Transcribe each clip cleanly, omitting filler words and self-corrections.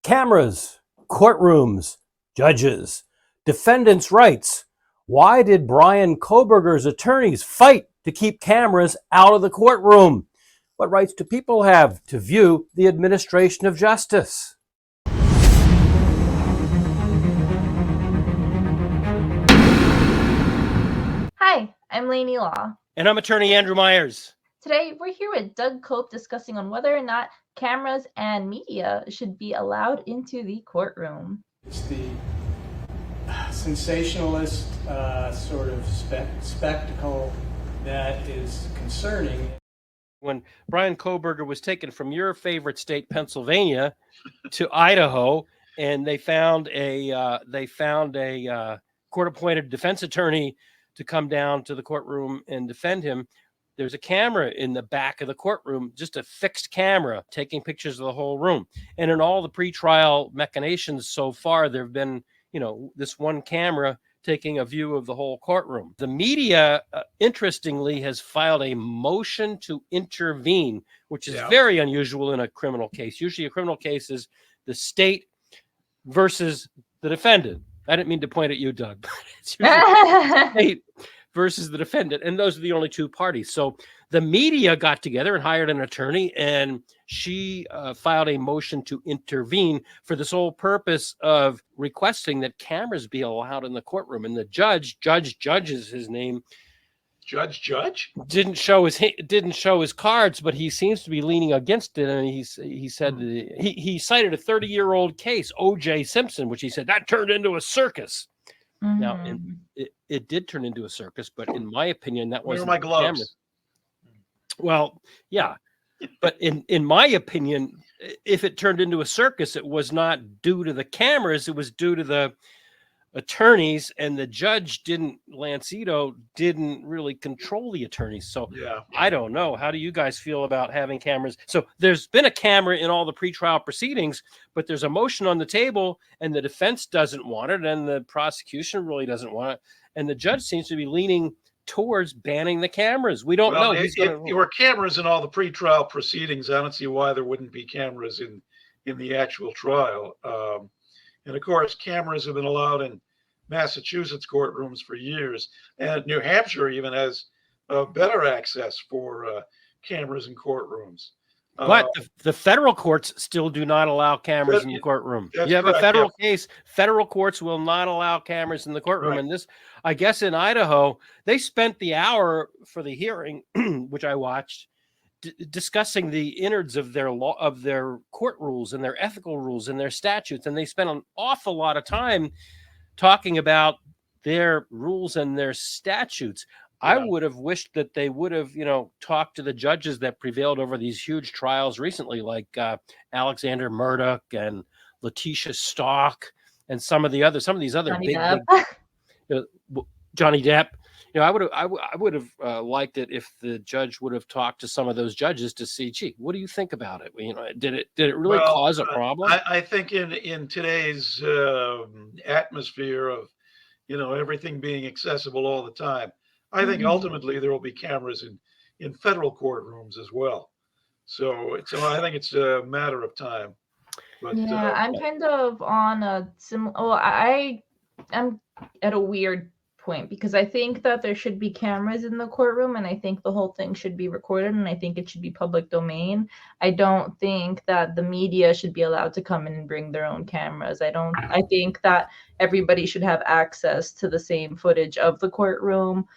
Cameras, courtrooms, judges, defendants' rights. Why did Brian Kohberger's attorneys fight to keep cameras out of the courtroom? What rights do people have to view the administration of justice? Hi, I'm Lainey Law. And I'm attorney Andrew Myers. Today, we're here with Doug Cope discussing on whether or not cameras and media should be allowed into the courtroom. It's the sensationalist sort of spectacle that is concerning. When Brian Kohberger was taken from your favorite state, Pennsylvania, to Idaho, and they found a court-appointed defense attorney to come down to the courtroom and defend him. There's a camera in the back of the courtroom, just a fixed camera taking pictures of the whole room. And in all the pretrial machinations so far, there have been, this one camera taking a view of the whole courtroom. The media, interestingly, has filed a motion to intervene, which is very unusual in a criminal case. Usually a criminal case is the state versus the defendant. I didn't mean to point at you, Doug, but it's usually the state versus the defendant, and those are the only two parties. So the media got together and hired an attorney, and she filed a motion to intervene for the sole purpose of requesting that cameras be allowed in the courtroom. And the judge is his name. Judge didn't show his cards, but he seems to be leaning against it. And he said he cited a 30-year-old case, O.J. Simpson, which he said that turned into a circus. Mm-hmm. Now, it did turn into a circus, but in my opinion, that wasn't my gloves. Camera. Well, yeah, but in my opinion, if it turned into a circus, it was not due to the cameras; it was due to the attorneys, and the judge Lancito didn't really control the attorneys. So I don't know. How do you guys feel about having cameras? So there's been a camera in all the pretrial proceedings, but there's a motion on the table and the defense doesn't want it and the prosecution really doesn't want it. And the judge seems to be leaning towards banning the cameras. We don't know. If there were cameras in all the pretrial proceedings, I don't see why there wouldn't be cameras in the actual trial. And of course, cameras have been allowed in Massachusetts courtrooms for years, and New Hampshire even has better access for cameras in courtrooms. But the federal courts still do not allow cameras in the courtroom. You have a federal case. Federal courts will not allow cameras in the courtroom. Right. And this, I guess in Idaho, they spent the hour for the hearing, which I watched, discussing the innards of their law, of their court rules and their ethical rules and their statutes. And they spent an awful lot of time talking about their rules and their statutes. I would have wished that they would have, talked to the judges that prevailed over these huge trials recently, like Alexander Murdoch and Letitia Stock and some of these other Johnny big Johnny Depp. I would have liked it if the judge would have talked to some of those judges to see, gee, what do you think about it? Did it really cause a problem? I think in today's atmosphere of, everything being accessible all the time, I think ultimately there will be cameras in federal courtrooms as well. So I think it's a matter of time. But, I'm kind of on a similar. I'm at a weird point because I think that there should be cameras in the courtroom, and I think the whole thing should be recorded, and I think it should be public domain. I don't think that the media should be allowed to come in and bring their own cameras. I think that everybody should have access to the same footage of the courtroom.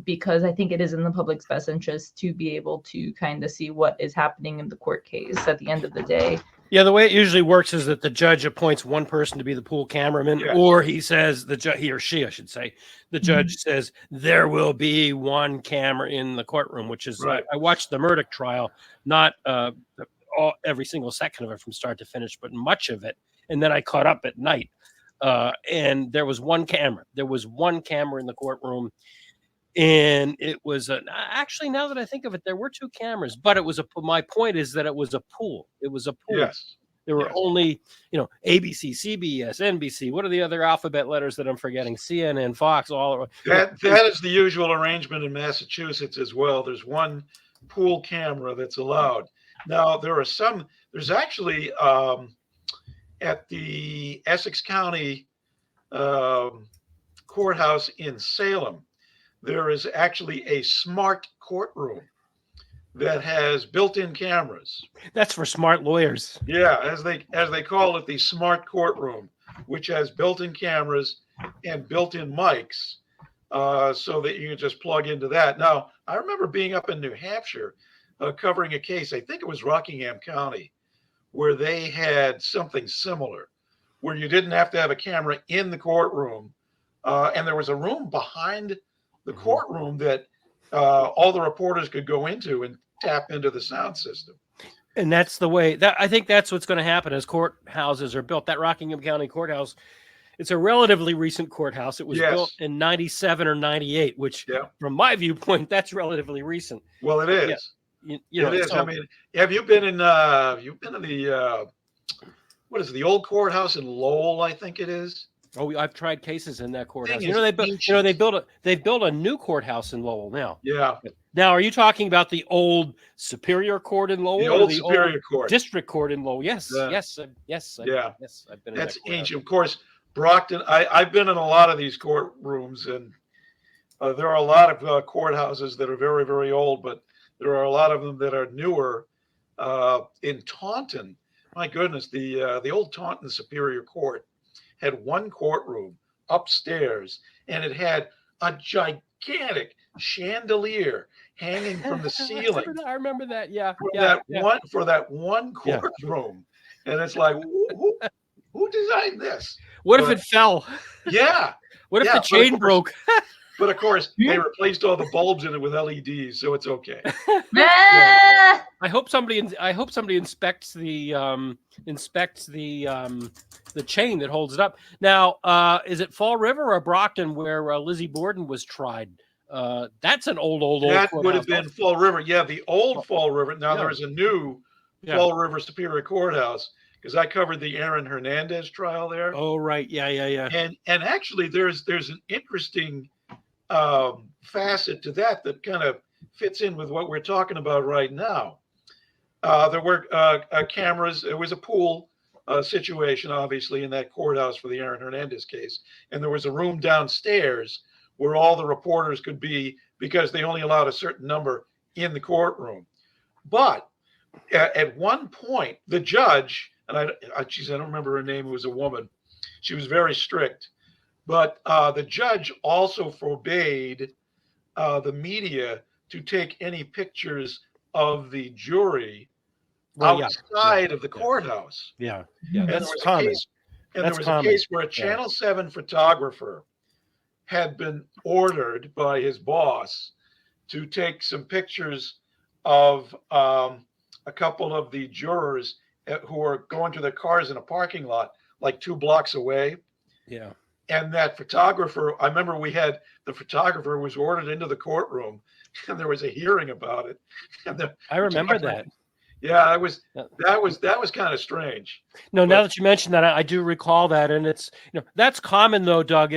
Because I think it is in the public's best interest to be able to kind of see what is happening in the court case at the end of the day. Yeah, the way it usually works is that the judge appoints one person to be the pool cameraman, or he says, he or she, I should say, the judge says, there will be one camera in the courtroom, which is, right. I watched the Murdoch trial, not every single second of it from start to finish, but much of it. And then I caught up at night, and there was one camera. There was one camera in the courtroom. And it was actually, now that I think of it, there were two cameras, but it was my point is that it was a pool. It was a pool. Yes. There were only, ABC, CBS, NBC. What are the other alphabet letters that I'm forgetting? CNN, Fox, all. That is the usual arrangement in Massachusetts as well. There's one pool camera that's allowed. Now, there's actually at the Essex County courthouse in Salem, there is actually a smart courtroom that has built-in cameras. That's for smart lawyers. Yeah, as they call it, the smart courtroom, which has built-in cameras and built-in mics, so that you can just plug into that. Now, I remember being up in New Hampshire covering a case, I think it was Rockingham County, where they had something similar, where you didn't have to have a camera in the courtroom, and there was a room behind the courtroom that all the reporters could go into and tap into the sound system. And that's the way that I think that's what's going to happen as courthouses are built. That Rockingham County courthouse, it's a relatively recent courthouse. It was built in 97 or 98, which from my viewpoint, that's relatively recent. Well, it is. Yeah. You know, it is. so, I mean, have you been in the what is it, the old courthouse in Lowell, I think it is? Oh, I've tried cases in that courthouse. Thing You know, is they built a new courthouse in Lowell now. Yeah. Now, are you talking about the old Superior Court in Lowell? The or old the Superior old Court. District Court in Lowell? Yes, Yeah. yes. Yeah. Yes, I've been in That's that courthouse. ancient. Of course, Brockton, I've been in a lot of these courtrooms, and there are a lot of courthouses that are very, very old, but there are a lot of them that are newer. In Taunton, my goodness, the old Taunton Superior Court had one courtroom upstairs, and it had a gigantic chandelier hanging from the ceiling. I remember that. Yeah. For that one courtroom, and it's like, who designed this? What if it fell? Yeah. What if the chain broke? But of course, they replaced all the bulbs in it with LEDs, so it's okay. Ah! I hope somebody inspects the chain that holds it up. Now, is it Fall River or Brockton where Lizzie Borden was tried? That's an old. That would have been Fall River. Yeah, the old Fall River. Now there is a new Fall River Superior Courthouse, because I covered the Aaron Hernandez trial there. Oh, right. Yeah. And actually, there's an interesting facet to that kind of fits in with what we're talking about right now. There were cameras. It was a pool situation, obviously, in that courthouse for the Aaron Hernandez case. And there was a room downstairs where all the reporters could be, because they only allowed a certain number in the courtroom. But at one point, the judge, and I don't remember her name, it was a woman. She was very strict. But the judge also forbade the media to take any pictures of the jury outside of the courthouse. Yeah. And That's there was common. there was a case where a Channel 7 photographer had been ordered by his boss to take some pictures of a couple of the jurors who were going to their cars in a parking lot like 2 blocks away. Yeah. And that photographer, I remember the photographer was ordered into the courtroom, and there was a hearing about it. And I remember that. Yeah, that was kind of strange. No, now that you mentioned that, I do recall that, and it's that's common though, Doug.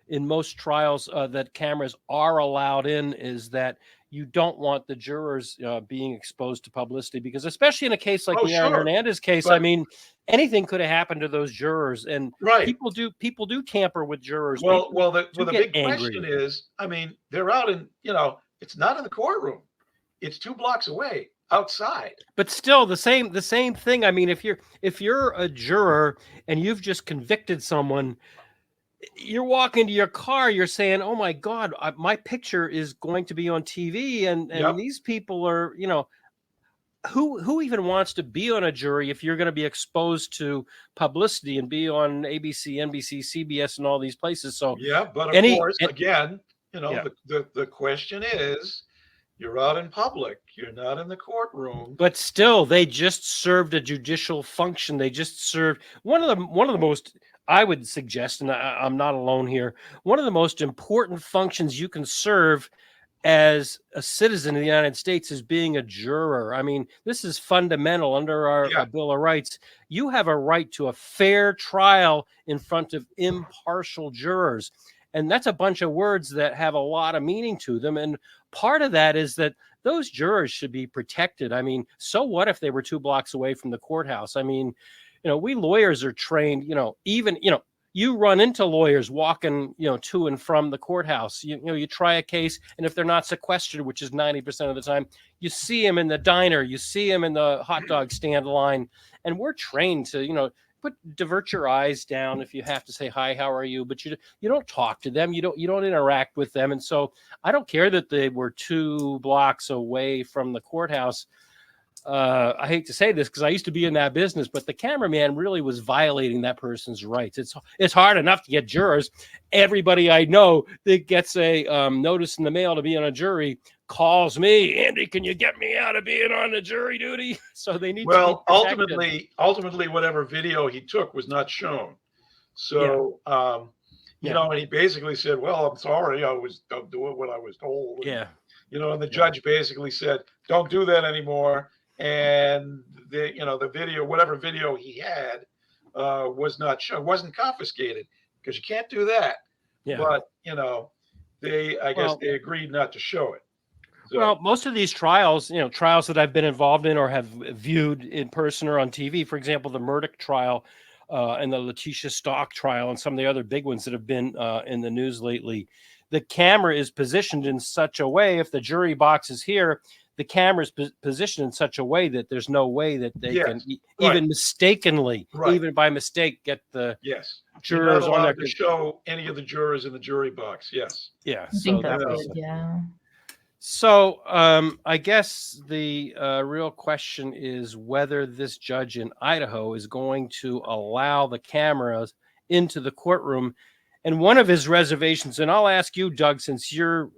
In most trials that cameras are allowed in, is that you don't want the jurors being exposed to publicity, because especially in a case like the Aaron Hernandez case, I mean, anything could have happened to those jurors, and people do tamper with jurors. Well, the big question is, I mean, they're out in, it's not in the courtroom; it's 2 blocks away outside. But still, the same thing. I mean, if you're a juror and you've just convicted someone, you're walking to your car, you're saying, oh my God, my picture is going to be on TV. And these people are, who even wants to be on a jury if you're going to be exposed to publicity and be on ABC, NBC, CBS, and all these places. So but of course, again, the question is, you're out in public, you're not in the courtroom. But still, they just served a judicial function. They just served one of the most, I would suggest, and I'm not alone here, one of the most important functions you can serve as a citizen of the United States is being a juror. I mean, this is fundamental under our Bill of Rights. You have a right to a fair trial in front of impartial jurors. And that's a bunch of words that have a lot of meaning to them. And part of that is that those jurors should be protected. I mean, so what if they were 2 blocks away from the courthouse? I mean, we lawyers are trained, even, you run into lawyers walking, to and from the courthouse. You try a case, and if they're not sequestered, which is 90% of the time, you see them in the diner, you see them in the hot dog stand line, and we're trained to, divert your eyes down if you have to say hi, how are you, but you don't talk to them, you don't interact with them. And so I don't care that they were 2 blocks away from the courthouse. I hate to say this because I used to be in that business, but the cameraman really was violating that person's rights. It's hard enough to get jurors. Everybody I know that gets a notice in the mail to be on a jury calls me, Andy, can you get me out of being on the jury duty? So they need to be ultimately, whatever video he took was not shown. So, and he basically said, well, I'm sorry, I'm doing what I was told. Yeah. And the judge basically said, don't do that anymore. And the video, whatever video he had, was not shown, wasn't confiscated, because you can't do that. Yeah. But I guess they agreed not to show it. So. Well, most of these trials, trials that I've been involved in or have viewed in person or on TV, for example, the Murdoch trial and the Letitia Stock trial and some of the other big ones that have been in the news lately, the camera is positioned in such a way, if the jury box is here, the camera is positioned in such a way that there's no way that they can even mistakenly, even by mistake, get the jurors on there to show any of the jurors in the jury box. Yes. Yeah. I think that's good. Yeah. So I guess the real question is whether this judge in Idaho is going to allow the cameras into the courtroom. And one of his reservations, and I'll ask you, Doug, since you're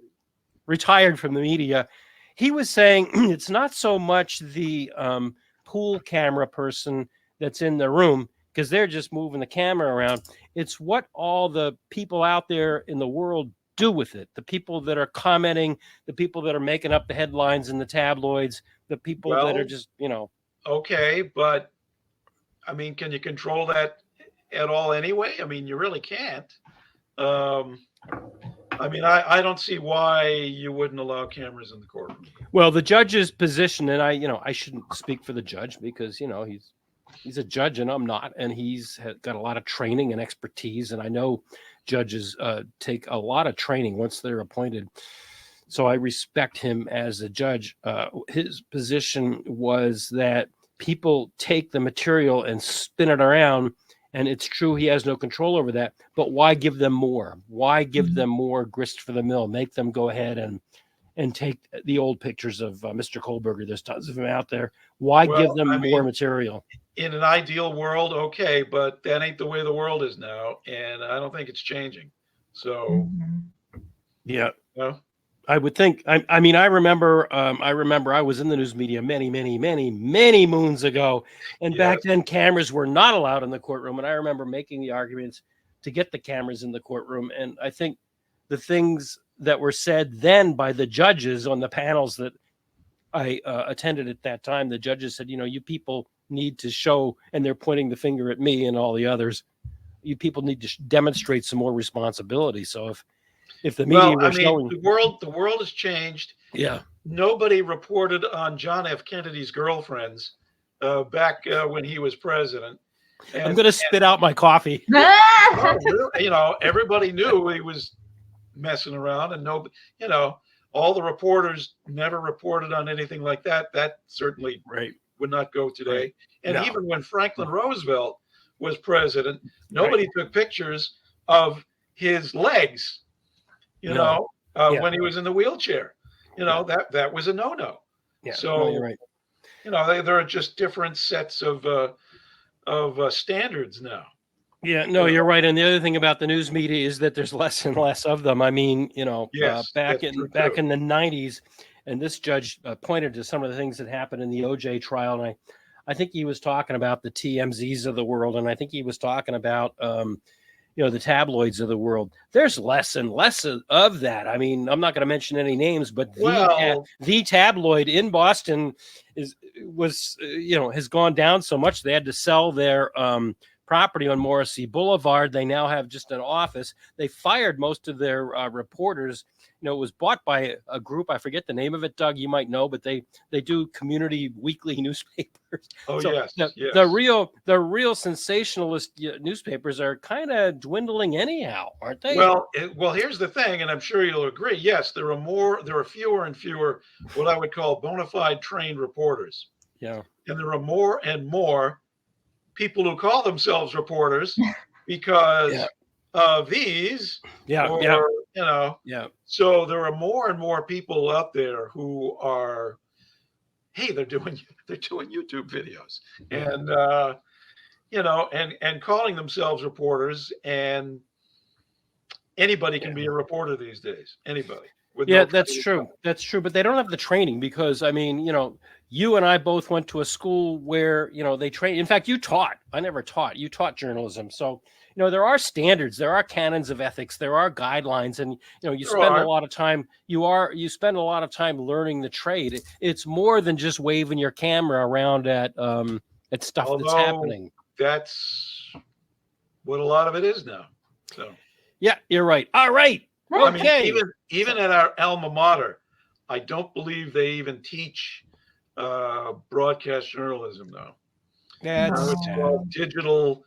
retired from the media, he was saying it's not so much the pool camera person that's in the room, because they're just moving the camera around. It's what all the people out there in the world do with it. The people that are commenting, the people that are making up the headlines in the tabloids, the people that are just, Okay, but I mean, can you control that at all anyway? I mean, you really can't. I mean, I don't see why you wouldn't allow cameras in the courtroom. Well, the judge's position, and I shouldn't speak for the judge because, he's a judge and I'm not, and he's got a lot of training and expertise. And I know judges take a lot of training once they're appointed. So I respect him as a judge. His position was that people take the material and spin it around. And it's true, he has no control over that. But why give them more? Why give them more grist for the mill? Make them go ahead and take the old pictures of Mr. Kohberger. There's tons of them out there. Why give them more material? In an ideal world, okay, but that ain't the way the world is now, and I don't think it's changing. So, yeah. I would think. I mean, I remember I was in the news media many moons ago, and back then cameras were not allowed in the courtroom. And I remember making the arguments to get the cameras in the courtroom. And I think the things that were said then by the judges on the panels that I attended at that time, the judges said, you people need to show, and they're pointing the finger at me and all the others. You people need to demonstrate some more responsibility. So if the media was showing, the world has changed. Yeah. Nobody reported on John F. Kennedy's girlfriends back when he was president. And, I'm going to spit out my coffee. Everybody knew he was messing around, and all the reporters never reported on anything like that. That certainly would not go today. And even when Franklin Roosevelt was president, nobody took pictures of his legs. When he was in the wheelchair, that was a no-no. Yeah, so you're right. There are just different sets of standards now. Yeah, no, you're right. And the other thing about the news media is that there's less and less of them. I mean, back in the 90s, and this judge pointed to some of the things that happened in the OJ trial, and I think he was talking about the TMZs of the world, and I think he was talking about the tabloids of the world. There's less and less of that. I mean, I'm not going to mention any names, but the tabloid in Boston has gone down so much they had to sell their property on Morrissey Boulevard. They now have just an office. They fired most of their reporters. It was bought by a group. I forget the name of it, Doug. You might know, but they do community weekly newspapers. Oh, So yes, yes. The real sensationalist newspapers are kind of dwindling anyhow, aren't they? Well, here's the thing, and I'm sure you'll agree. Yes, there are fewer and fewer what I would call bona fide trained reporters. Yeah. And there are more and more people who call themselves reporters because of these. So there are more and more people out there who are, hey, they're doing YouTube videos and and calling themselves reporters, and anybody can be a reporter these days. Anybody. That's true. That's true. But they don't have the training because, I mean, you and I both went to a school where, they train. In fact, you taught. I never taught. You taught journalism. So, there are standards, there are canons of ethics, there are guidelines, and you spend a lot of time. You spend a lot of time learning the trade. It's more than just waving your camera around at stuff that's happening. That's what a lot of it is now. So. Yeah, you're right. All right. Okay. I mean, even at our alma mater, I don't believe they even teach broadcast journalism now. Yeah, it's called digital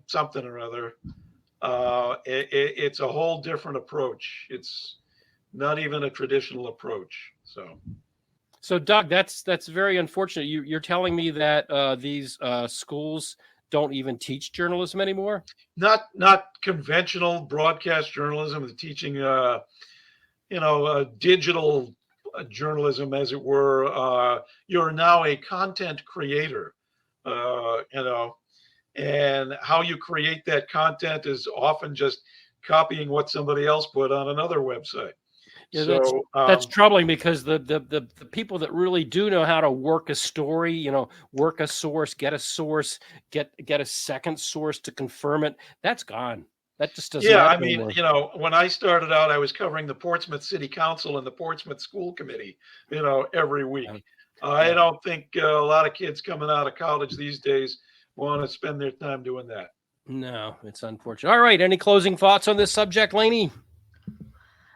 something or other. It's a whole different approach. It's not even a traditional approach. So Doug, that's very unfortunate. You're telling me that these schools don't even teach journalism anymore? Not conventional broadcast journalism. They're teaching digital journalism, as it were. You're now a content creator, and how you create that content is often just copying what somebody else put on another website. Yeah, that's troubling because the people that really do know how to work a story, work a source, get a second source to confirm it, that's gone. That just doesn't happen anymore. When I started out, I was covering the Portsmouth City Council and the Portsmouth School Committee, every week. I don't think a lot of kids coming out of college these days want to spend their time doing that. No, it's unfortunate. All right. Any closing thoughts on this subject, Lainey?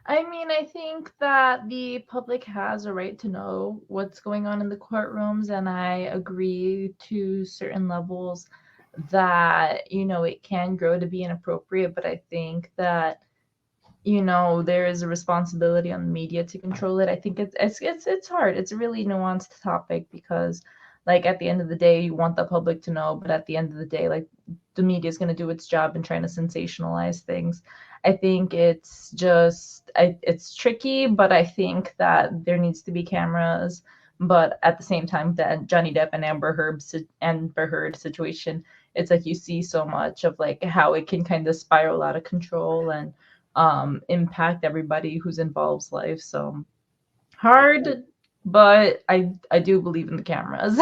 I mean, I think that the public has a right to know what's going on in the courtrooms, and I agree to certain levels that, it can grow to be inappropriate, but I think that, there is a responsibility on the media to control it. I think it's hard. It's a really nuanced topic because, at the end of the day, you want the public to know, but at the end of the day, the media is going to do its job in trying to sensationalize things. I think it's tricky, but I think that there needs to be cameras. But at the same time, that Johnny Depp and Amber Heard situation, it's you see so much of how it can kind of spiral out of control and impact everybody who's involved's life. So hard, but I do believe in the cameras.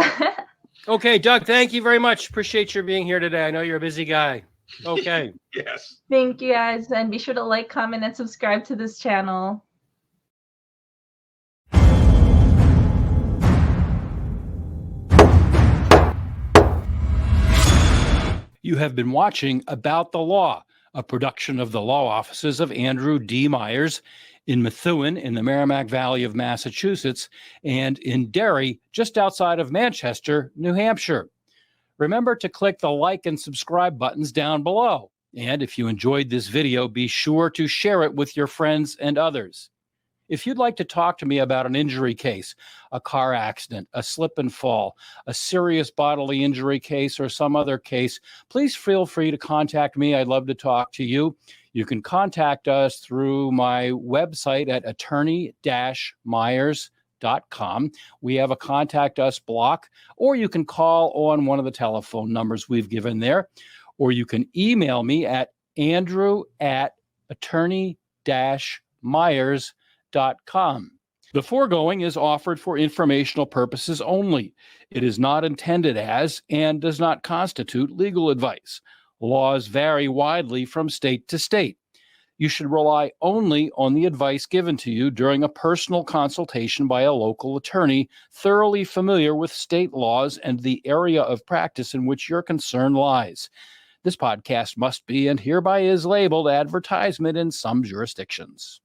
Okay, Doug, thank you very much. Appreciate your being here today. I know you're a busy guy. Okay. Yes. Thank you, guys. And be sure to like, comment, and subscribe to this channel. You have been watching About the Law, a production of the law offices of Andrew D. Myers in Methuen in the Merrimack Valley of Massachusetts and in Derry, just outside of Manchester, New Hampshire. Remember to click the like and subscribe buttons down below. And if you enjoyed this video, be sure to share it with your friends and others. If you'd like to talk to me about an injury case, a car accident, a slip and fall, a serious bodily injury case, or some other case, please feel free to contact me. I'd love to talk to you. You can contact us through my website at attorney-myers.com. We have a contact us block, or you can call on one of the telephone numbers we've given there, or you can email me at andrew@attorney-myers.com. The foregoing is offered for informational purposes only. It is not intended as and does not constitute legal advice. Laws vary widely from state to state. You should rely only on the advice given to you during a personal consultation by a local attorney thoroughly familiar with state laws and the area of practice in which your concern lies. This podcast must be and hereby is labeled advertisement in some jurisdictions.